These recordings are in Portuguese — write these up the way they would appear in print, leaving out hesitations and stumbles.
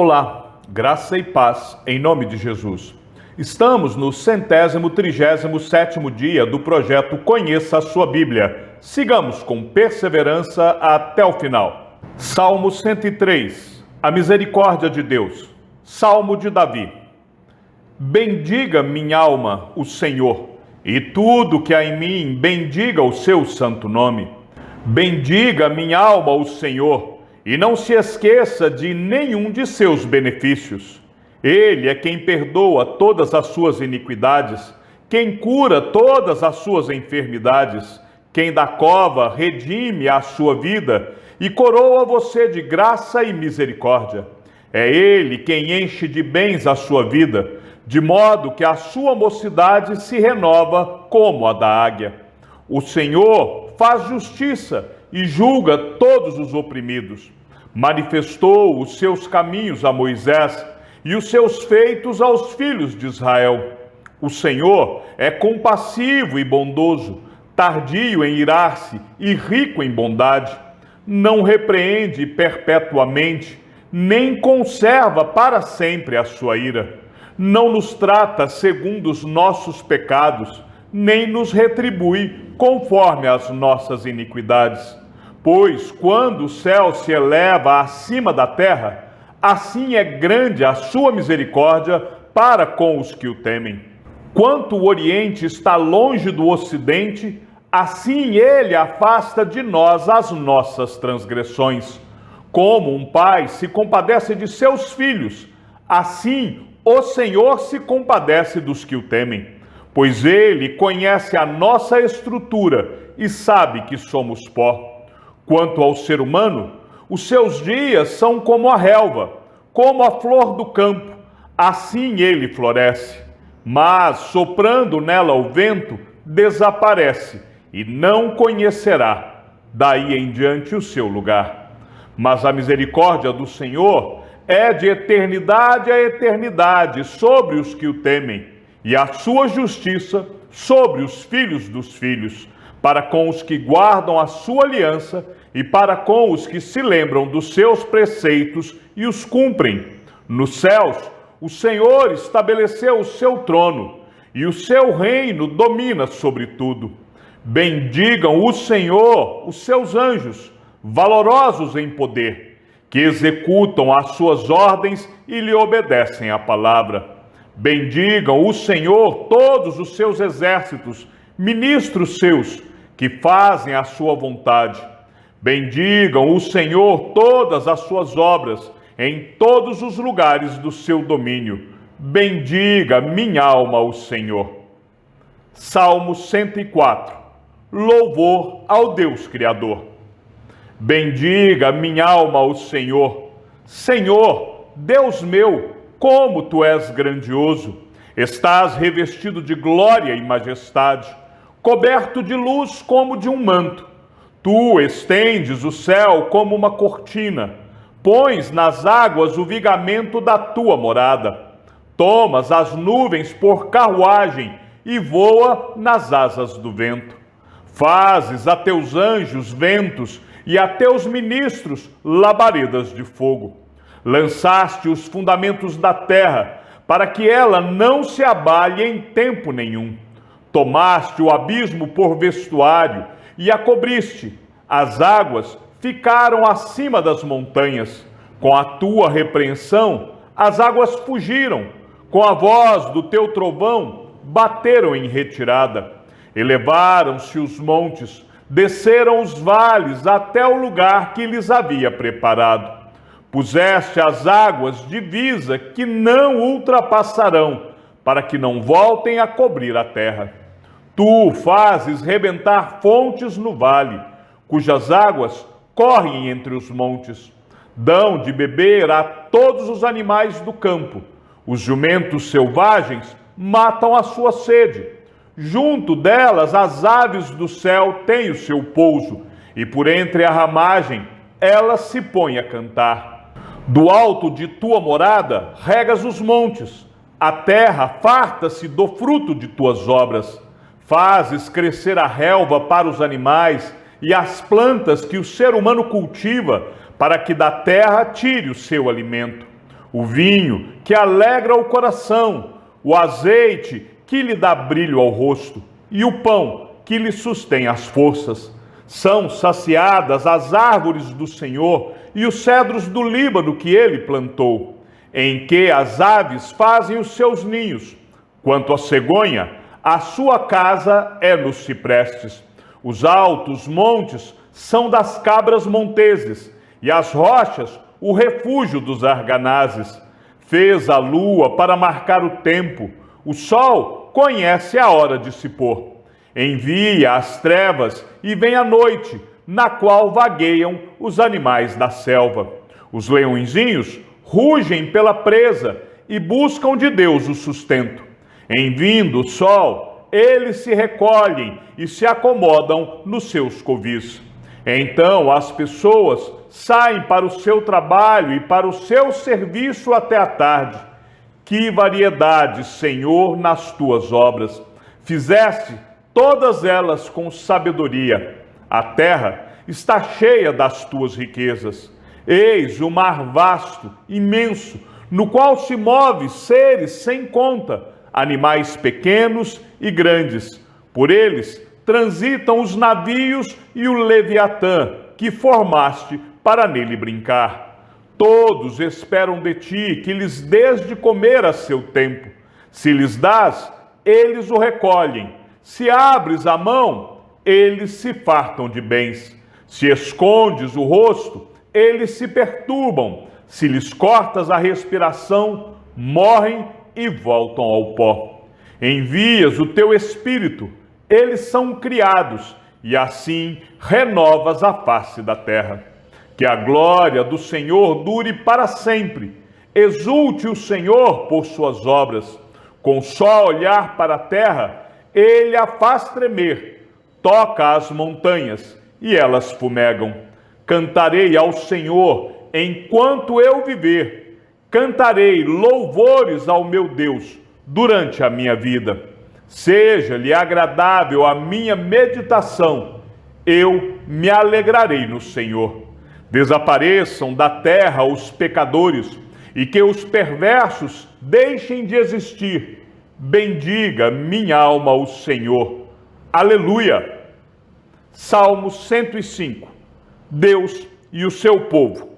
Olá, graça e paz em nome de Jesus. Estamos no 137º dia do projeto Conheça a Sua Bíblia. Sigamos com perseverança até o final. Salmo 103, a misericórdia de Deus. Salmo de Davi. Bendiga minha alma o Senhor, e tudo que há em mim, bendiga o seu santo nome. Bendiga minha alma o Senhor, e não se esqueça de nenhum de seus benefícios. Ele é quem perdoa todas as suas iniquidades, quem cura todas as suas enfermidades, quem da cova redime a sua vida e coroa você de graça e misericórdia. É Ele quem enche de bens a sua vida, de modo que a sua mocidade se renova como a da águia. O Senhor faz justiça e julga todos os oprimidos. Manifestou os seus caminhos a Moisés e os seus feitos aos filhos de Israel. O Senhor é compassivo e bondoso, tardio em irar-se e rico em bondade. Não repreende perpetuamente, nem conserva para sempre a sua ira. Não nos trata segundo os nossos pecados, nem nos retribui conforme as nossas iniquidades. Pois quando o céu se eleva acima da terra, assim é grande a sua misericórdia para com os que o temem. Quanto o Oriente está longe do Ocidente, assim ele afasta de nós as nossas transgressões. Como um pai se compadece de seus filhos, assim o Senhor se compadece dos que o temem. Pois ele conhece a nossa estrutura e sabe que somos pó. Quanto ao ser humano, os seus dias são como a relva, como a flor do campo, assim ele floresce. Mas, soprando nela o vento, desaparece, e não conhecerá daí em diante o seu lugar. Mas a misericórdia do Senhor é de eternidade a eternidade sobre os que o temem, e a sua justiça sobre os filhos dos filhos, para com os que guardam a sua aliança e para com os que se lembram dos seus preceitos e os cumprem. Nos céus, o Senhor estabeleceu o seu trono, e o seu reino domina sobre tudo. Bendigam o Senhor, os seus anjos, valorosos em poder, que executam as suas ordens e lhe obedecem à palavra. Bendigam o Senhor todos os seus exércitos, ministros seus, que fazem a sua vontade. Bendigam o Senhor todas as suas obras, em todos os lugares do seu domínio. Bendiga minha alma o Senhor. Salmo 104. Louvor ao Deus Criador. Bendiga minha alma o Senhor. Senhor, Deus meu, como tu és grandioso! Estás revestido de glória e majestade, coberto de luz como de um manto. Tu estendes o céu como uma cortina, pões nas águas o vigamento da tua morada. Tomas as nuvens por carruagem e voa nas asas do vento. Fazes a teus anjos ventos e a teus ministros labaredas de fogo. Lançaste os fundamentos da terra, para que ela não se abale em tempo nenhum. Tomaste o abismo por vestuário e a cobriste. As águas ficaram acima das montanhas. Com a tua repreensão, as águas fugiram. Com a voz do teu trovão, bateram em retirada. Elevaram-se os montes, desceram os vales até o lugar que lhes havia preparado. Puseste as águas divisa que não ultrapassarão, para que não voltem a cobrir a terra. Tu fazes rebentar fontes no vale, cujas águas correm entre os montes. Dão de beber a todos os animais do campo. Os jumentos selvagens matam a sua sede. Junto delas as aves do céu têm o seu pouso, e por entre a ramagem elas se põem a cantar. Do alto de tua morada regas os montes. A terra farta-se do fruto de tuas obras. Fazes crescer a relva para os animais e as plantas que o ser humano cultiva, para que da terra tire o seu alimento. o vinho que alegra o coração, o azeite que lhe dá brilho ao rosto e o pão que lhe sustém as forças. São saciadas as árvores do Senhor e os cedros do Líbano que ele plantou, em que as aves fazem os seus ninhos. Quanto à cegonha, a sua casa é nos ciprestes. Os altos montes são das cabras monteses, e as rochas o refúgio dos arganazes. Fez a lua para marcar o tempo, o sol conhece a hora de se pôr. Envia as trevas e vem a noite, na qual vagueiam os animais da selva. Os leõezinhos rugem pela presa e buscam de Deus o sustento. Em vindo o sol, eles se recolhem e se acomodam nos seus covis. Então as pessoas saem para o seu trabalho e para o seu serviço até a tarde. Que variedade, Senhor, nas tuas obras! Fizeste todas elas com sabedoria. A terra está cheia das tuas riquezas. Eis o mar vasto, imenso, no qual se move seres sem conta, animais pequenos e grandes. Por eles transitam os navios e o Leviatã, que formaste para nele brincar. Todos esperam de ti que lhes dês de comer a seu tempo. Se lhes dás, eles o recolhem. Se abres a mão, eles se fartam de bens. Se escondes o rosto, eles se perturbam. Se lhes cortas a respiração, morrem e voltam ao pó. Envias o teu espírito, eles são criados, e assim renovas a face da terra. Que a glória do Senhor dure para sempre. Exulte o Senhor por suas obras. Com só olhar para a terra, ele a faz tremer. Toca as montanhas, e elas fumegam. Cantarei ao Senhor enquanto eu viver. Cantarei louvores ao meu Deus durante a minha vida. Seja-lhe agradável a minha meditação. Eu me alegrarei no Senhor. Desapareçam da terra os pecadores e que os perversos deixem de existir. Bendiga minha alma o Senhor. Aleluia! Salmo 105. Deus e o seu povo.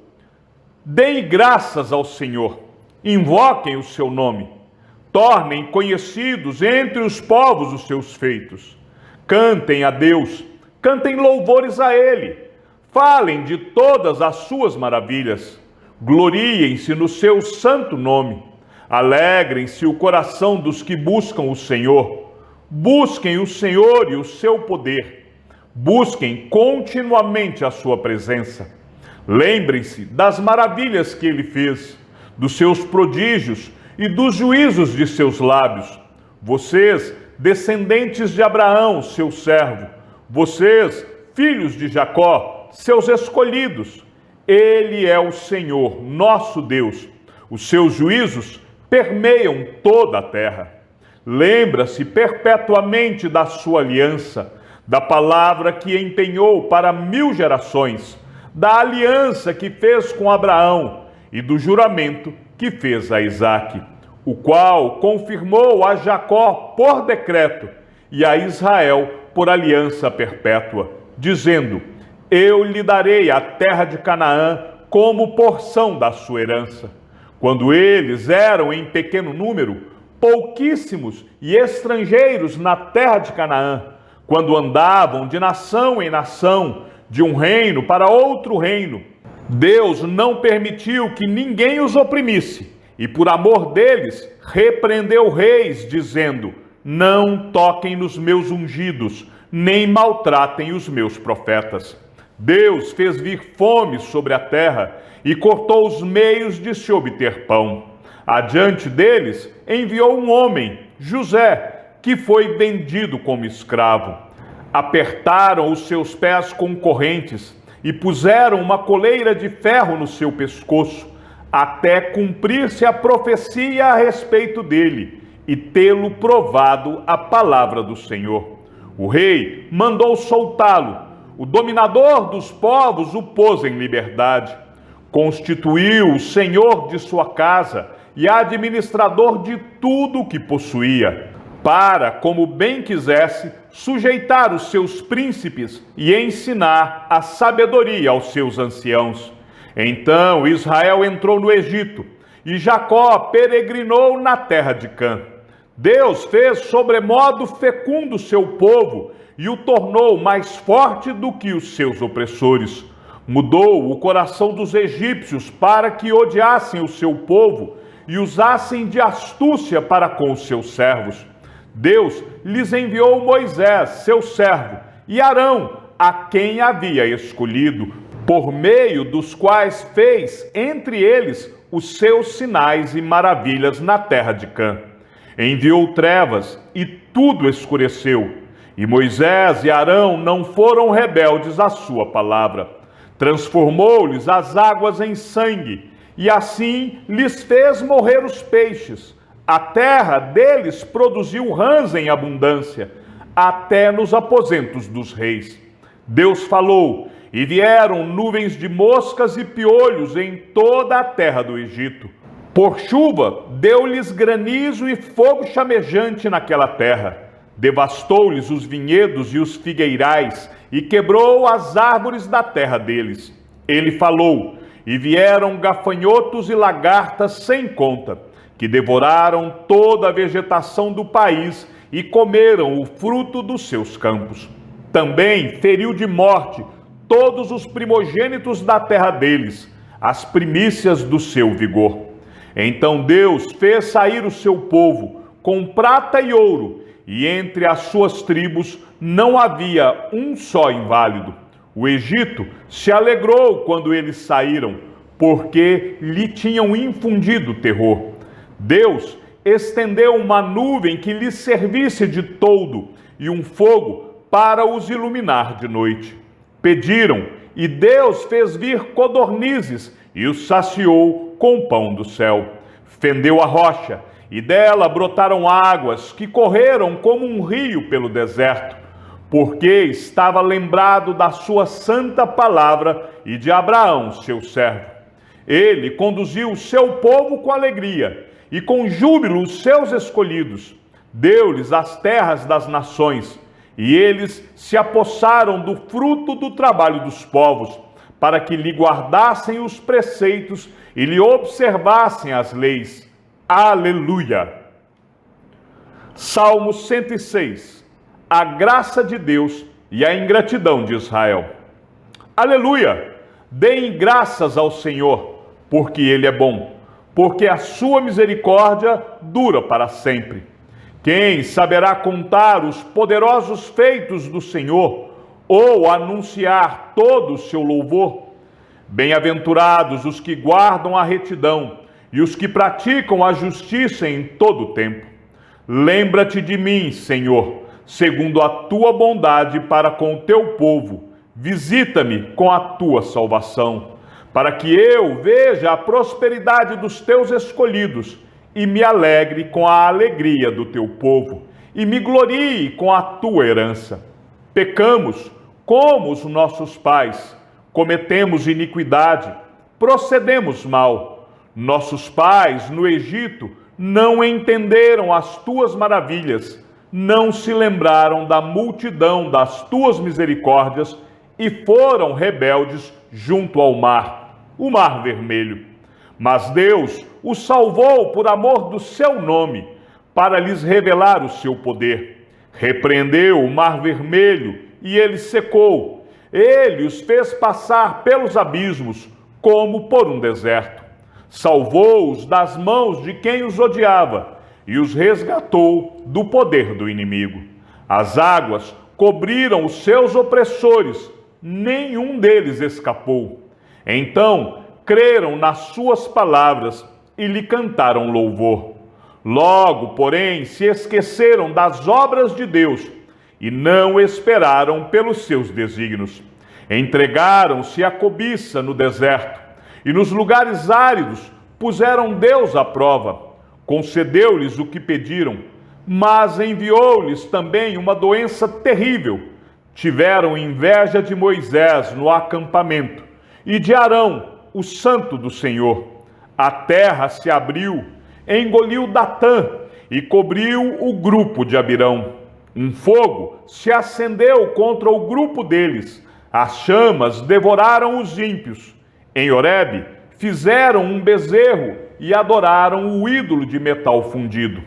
Deem graças ao Senhor, invoquem o seu nome, tornem conhecidos entre os povos os seus feitos. Cantem a Deus, cantem louvores a Ele, falem de todas as suas maravilhas, gloriem-se no seu santo nome, alegrem-se o coração dos que buscam o Senhor, busquem o Senhor e o seu poder, busquem continuamente a sua presença. Lembrem-se das maravilhas que ele fez, dos seus prodígios e dos juízos de seus lábios. Vocês, descendentes de Abraão, seu servo, vocês, filhos de Jacó, seus escolhidos. Ele é o Senhor, nosso Deus. Os seus juízos permeiam toda a terra. Lembra-se perpetuamente da sua aliança, da palavra que empenhou para 1000 gerações, da aliança que fez com Abraão e do juramento que fez a Isaque, o qual confirmou a Jacó por decreto e a Israel por aliança perpétua, dizendo: eu lhe darei a terra de Canaã como porção da sua herança. Quando eles eram em pequeno número, pouquíssimos e estrangeiros na terra de Canaã, quando andavam de nação em nação, de um reino para outro reino, Deus não permitiu que ninguém os oprimisse, e por amor deles repreendeu reis, dizendo: não toquem nos meus ungidos, nem maltratem os meus profetas. Deus fez vir fome sobre a terra e cortou os meios de se obter pão. Adiante deles enviou um homem, José, que foi vendido como escravo. Apertaram os seus pés com correntes e puseram uma coleira de ferro no seu pescoço, até cumprir-se a profecia a respeito dele e tê-lo provado a palavra do Senhor. O rei mandou soltá-lo. O dominador dos povos o pôs em liberdade. Constituiu o senhor de sua casa e administrador de tudo o que possuía, para, como bem quisesse, sujeitar os seus príncipes e ensinar a sabedoria aos seus anciãos. Então Israel entrou no Egito, e Jacó peregrinou na terra de Cã. Deus fez sobremodo fecundo seu povo e o tornou mais forte do que os seus opressores. Mudou o coração dos egípcios para que odiassem o seu povo e usassem de astúcia para com os seus servos. Deus lhes enviou Moisés, seu servo, e Arão, a quem havia escolhido, por meio dos quais fez entre eles os seus sinais e maravilhas na terra de Cã. Enviou trevas e tudo escureceu. E Moisés e Arão não foram rebeldes à sua palavra. Transformou-lhes as águas em sangue, e assim lhes fez morrer os peixes. A terra deles produziu rãs em abundância, até nos aposentos dos reis. Deus falou, e vieram nuvens de moscas e piolhos em toda a terra do Egito. Por chuva, deu-lhes granizo e fogo chamejante naquela terra. Devastou-lhes os vinhedos e os figueirais, e quebrou as árvores da terra deles. Ele falou, e vieram gafanhotos e lagartas sem conta, que devoraram toda a vegetação do país e comeram o fruto dos seus campos. Também feriu de morte todos os primogênitos da terra deles, as primícias do seu vigor. Então Deus fez sair o seu povo com prata e ouro, e entre as suas tribos não havia um só inválido. O Egito se alegrou quando eles saíram, porque lhe tinham infundido terror. Deus estendeu uma nuvem que lhes servisse de toldo e um fogo para os iluminar de noite. Pediram, e Deus fez vir codornizes e os saciou com pão do céu. Fendeu a rocha, e dela brotaram águas que correram como um rio pelo deserto, porque estava lembrado da sua santa palavra e de Abraão, seu servo. Ele conduziu o seu povo com alegria, e com júbilo os seus escolhidos. Deu-lhes as terras das nações, e eles se apossaram do fruto do trabalho dos povos, para que lhe guardassem os preceitos e lhe observassem as leis. Aleluia! Salmo 106. A graça de Deus e a ingratidão de Israel. Aleluia! Deem graças ao Senhor, porque Ele é bom, porque a sua misericórdia dura para sempre. Quem saberá contar os poderosos feitos do Senhor, ou anunciar todo o seu louvor? Bem-aventurados os que guardam a retidão e os que praticam a justiça em todo o tempo. Lembra-te de mim, Senhor, segundo a tua bondade para com o teu povo. Visita-me com a tua salvação, para que eu veja a prosperidade dos teus escolhidos e me alegre com a alegria do teu povo, e me glorie com a tua herança. Pecamos como os nossos pais, cometemos iniquidade, procedemos mal. Nossos pais no Egito não entenderam as tuas maravilhas, não se lembraram da multidão das tuas misericórdias e foram rebeldes junto ao mar, o mar vermelho. Mas Deus os salvou por amor do seu nome, para lhes revelar o seu poder. Repreendeu o mar vermelho e ele secou. Ele os fez passar pelos abismos, como por um deserto. Salvou-os das mãos de quem os odiava e os resgatou do poder do inimigo. As águas cobriram os seus opressores, nenhum deles escapou. Então creram nas suas palavras e lhe cantaram louvor. Logo, porém, se esqueceram das obras de Deus e não esperaram pelos seus desígnios. Entregaram-se à cobiça no deserto e nos lugares áridos puseram Deus à prova. Concedeu-lhes o que pediram, mas enviou-lhes também uma doença terrível. Tiveram inveja de Moisés no acampamento e de Arão o santo do Senhor. A terra se abriu, engoliu Datã e cobriu o grupo de Abirão. Um fogo se acendeu contra o grupo deles. As chamas devoraram os ímpios. Em Horebe fizeram um bezerro e adoraram o ídolo de metal fundido.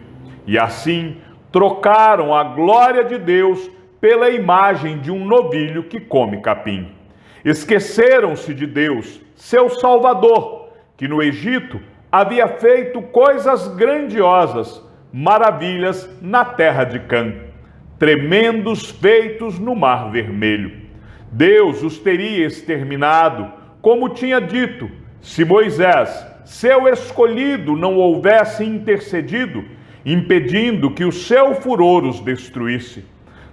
E assim trocaram a glória de Deus pela imagem de um novilho que come capim. Esqueceram-se de Deus, seu Salvador, que no Egito havia feito coisas grandiosas, maravilhas na terra de Cã, tremendos feitos no Mar Vermelho. Deus os teria exterminado, como tinha dito, se Moisés, seu escolhido, não houvesse intercedido, impedindo que o seu furor os destruísse.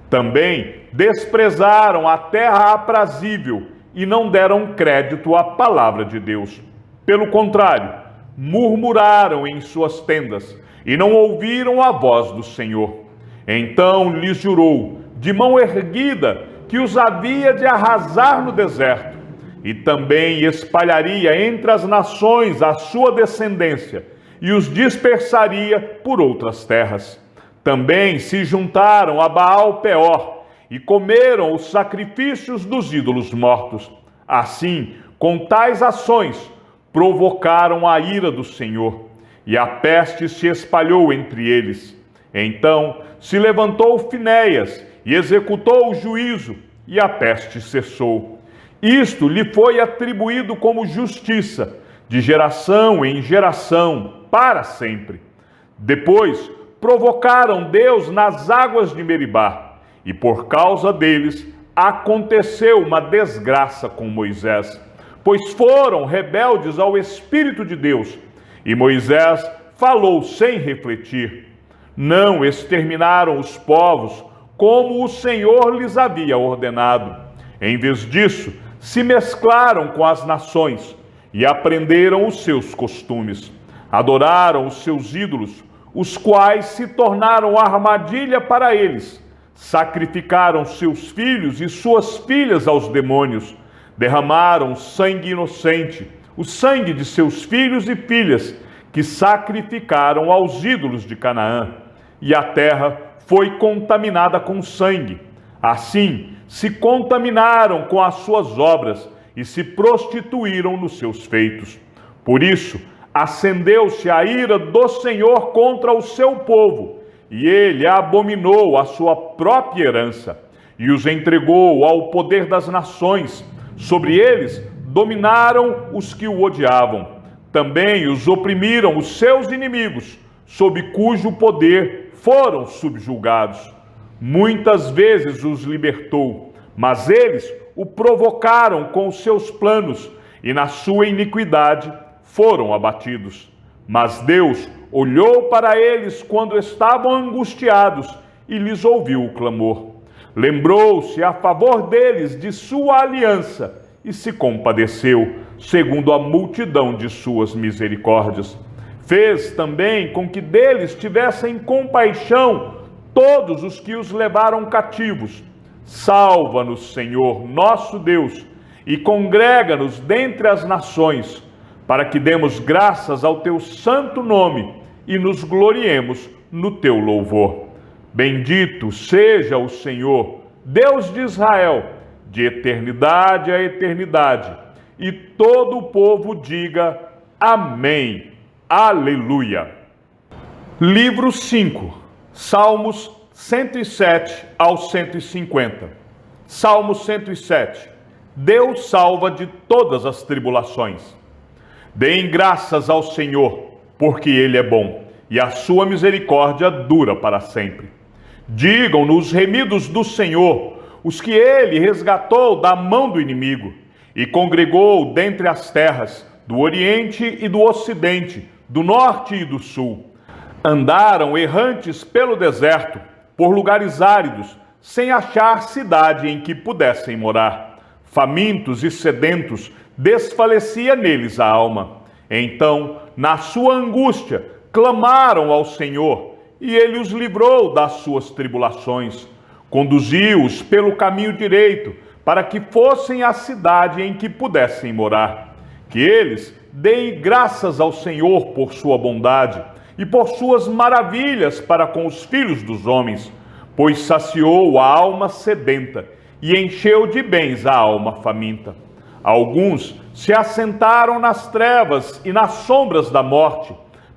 Também desprezaram a terra aprazível e não deram crédito à palavra de Deus. Pelo contrário, murmuraram em suas tendas e não ouviram a voz do Senhor. Então lhes jurou, de mão erguida, que os havia de arrasar no deserto, e também espalharia entre as nações a sua descendência, e os dispersaria por outras terras. Também se juntaram a Baal-Peor, e comeram os sacrifícios dos ídolos mortos. Assim, com tais ações, provocaram a ira do Senhor, e a peste se espalhou entre eles. Então se levantou Finéias e executou o juízo, e a peste cessou. Isto lhe foi atribuído como justiça, de geração em geração, para sempre. Depois provocaram Deus nas águas de Meribá, e por causa deles aconteceu uma desgraça com Moisés, pois foram rebeldes ao Espírito de Deus, e Moisés falou sem refletir. Não exterminaram os povos como o Senhor lhes havia ordenado. Em vez disso, se mesclaram com as nações e aprenderam os seus costumes. Adoraram os seus ídolos, os quais se tornaram armadilha para eles. Sacrificaram seus filhos e suas filhas aos demônios. Derramaram sangue inocente, o sangue de seus filhos e filhas, que sacrificaram aos ídolos de Canaã. E a terra foi contaminada com sangue. Assim, se contaminaram com as suas obras e se prostituíram nos seus feitos. Por isso, acendeu-se a ira do Senhor contra o seu povo, e ele abominou a sua própria herança, e os entregou ao poder das nações. Sobre eles dominaram os que o odiavam. Também os oprimiram os seus inimigos, sob cujo poder foram subjugados. Muitas vezes os libertou, mas eles o provocaram com os seus planos, e na sua iniquidade foram abatidos. Mas Deus olhou para eles quando estavam angustiados e lhes ouviu o clamor. Lembrou-se a favor deles de sua aliança e se compadeceu, segundo a multidão de suas misericórdias. Fez também com que deles tivessem compaixão todos os que os levaram cativos. Salva-nos, Senhor, nosso Deus, e congrega-nos dentre as nações, para que demos graças ao teu santo nome e nos gloriemos no teu louvor. Bendito seja o Senhor, Deus de Israel, de eternidade a eternidade. E todo o povo diga amém. Aleluia. Livro 5, Salmos 107 ao 150. Salmo 107. Deus salva de todas as tribulações. Deem graças ao Senhor, porque Ele é bom, e a sua misericórdia dura para sempre. Digam-no os remidos do Senhor, os que Ele resgatou da mão do inimigo, e congregou dentre as terras, do Oriente e do Ocidente, do Norte e do Sul. Andaram errantes pelo deserto, por lugares áridos, sem achar cidade em que pudessem morar. Famintos e sedentos, desfalecia neles a alma. Então, na sua angústia, clamaram ao Senhor, e Ele os livrou das suas tribulações. Conduziu-os pelo caminho direito, para que fossem à cidade em que pudessem morar. que eles deem graças ao Senhor por sua bondade e por suas maravilhas para com os filhos dos homens, pois saciou a alma sedenta e encheu de bens a alma faminta. Alguns se assentaram nas trevas e nas sombras da morte,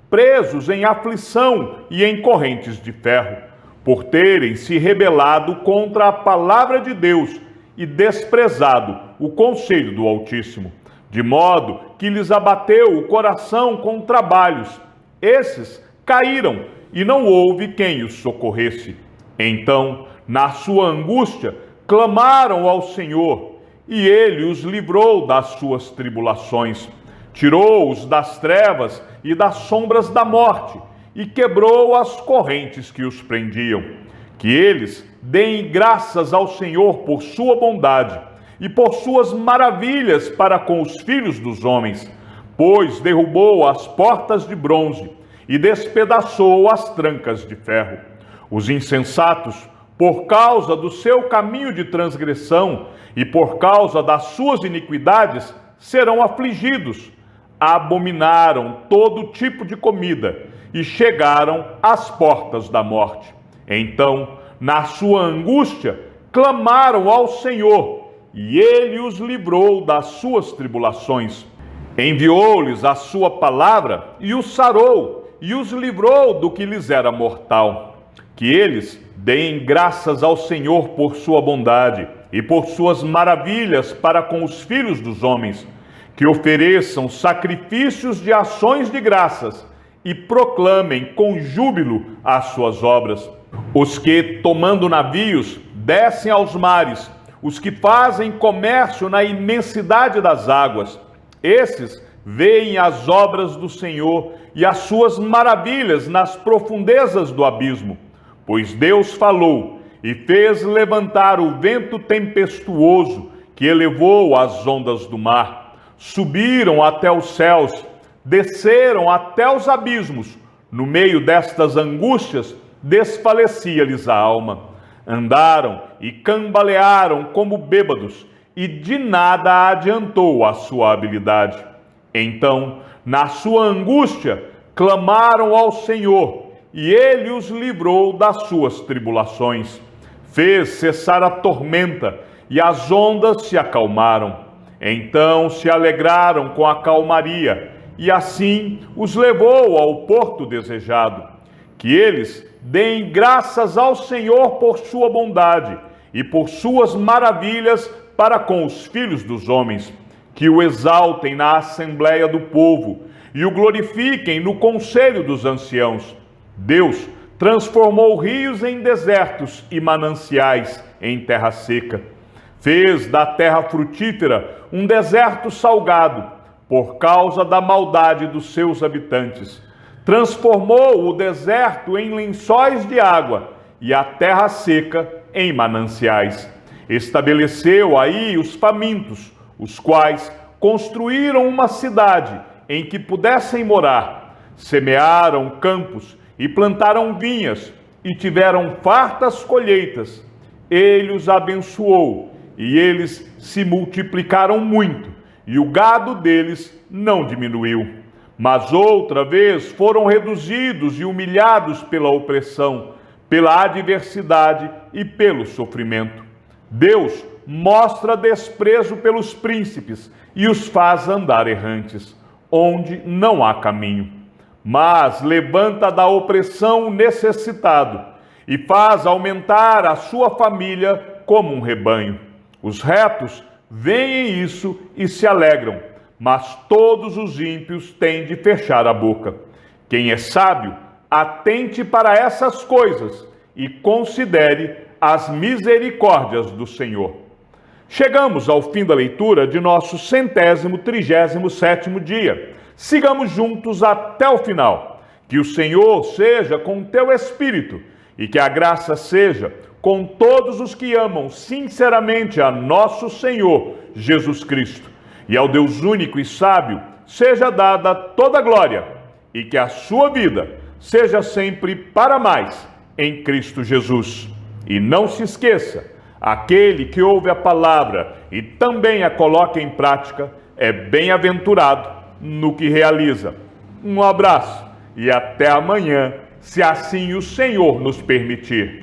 presos em aflição e em correntes de ferro, por terem se rebelado contra a palavra de Deus e desprezado o conselho do Altíssimo, de modo que lhes abateu o coração com trabalhos. Esses caíram e não houve quem os socorresse. Então, na sua angústia, clamaram ao Senhor, e ele os livrou das suas tribulações. Tirou-os das trevas e das sombras da morte, e quebrou as correntes que os prendiam. Que eles deem graças ao Senhor por sua bondade e por suas maravilhas para com os filhos dos homens, pois derrubou as portas de bronze e despedaçou as trancas de ferro. Os insensatos, por causa do seu caminho de transgressão e por causa das suas iniquidades, serão afligidos. Abominaram todo tipo de comida e chegaram às portas da morte. Então, na sua angústia, clamaram ao Senhor, e ele os livrou das suas tribulações. Enviou-lhes a sua palavra e os sarou, e os livrou do que lhes era mortal. Que eles deem graças ao Senhor por sua bondade e por suas maravilhas para com os filhos dos homens, que ofereçam sacrifícios de ações de graças e proclamem com júbilo as suas obras. Os que, tomando navios, descem aos mares, os que fazem comércio na imensidade das águas, esses veem as obras do Senhor e as suas maravilhas nas profundezas do abismo. Pois Deus falou e fez levantar o vento tempestuoso que elevou as ondas do mar. Subiram até os céus, desceram até os abismos. No meio destas angústias, desfalecia-lhes a alma. Andaram e cambalearam como bêbados, e de nada adiantou a sua habilidade. Então, na sua angústia, clamaram ao Senhor, e ele os livrou das suas tribulações. Fez cessar a tormenta, e as ondas se acalmaram. Então se alegraram com a calmaria, e assim os levou ao porto desejado. Que eles deem graças ao Senhor por sua bondade e por suas maravilhas para com os filhos dos homens. Que o exaltem na assembleia do povo e o glorifiquem no conselho dos anciãos. Deus transformou rios em desertos e mananciais em terra seca. Fez da terra frutífera um deserto salgado, por causa da maldade dos seus habitantes. Transformou o deserto em lençóis de água e a terra seca em mananciais. Estabeleceu aí os famintos, os quais construíram uma cidade em que pudessem morar. Semearam campos e plantaram vinhas, e tiveram fartas colheitas. Ele os abençoou, e eles se multiplicaram muito, e o gado deles não diminuiu. Mas outra vez foram reduzidos e humilhados pela opressão, pela adversidade e pelo sofrimento. Deus mostra desprezo pelos príncipes e os faz andar errantes, onde não há caminho. Mas levanta da opressão o necessitado e faz aumentar a sua família como um rebanho. Os retos veem isso e se alegram, mas todos os ímpios têm de fechar a boca. Quem é sábio, atente para essas coisas e considere as misericórdias do Senhor. Chegamos ao fim da leitura de nosso 137º dia. Sigamos juntos até o final. Que o Senhor seja com teu espírito e que a graça seja com todos os que amam sinceramente a nosso Senhor Jesus Cristo. E ao Deus único e sábio seja dada toda a glória e que a sua vida seja sempre para mais em Cristo Jesus. E não se esqueça, aquele que ouve a palavra e também a coloca em prática, é bem-aventurado no que realiza. Um abraço e até amanhã, se assim o Senhor nos permitir.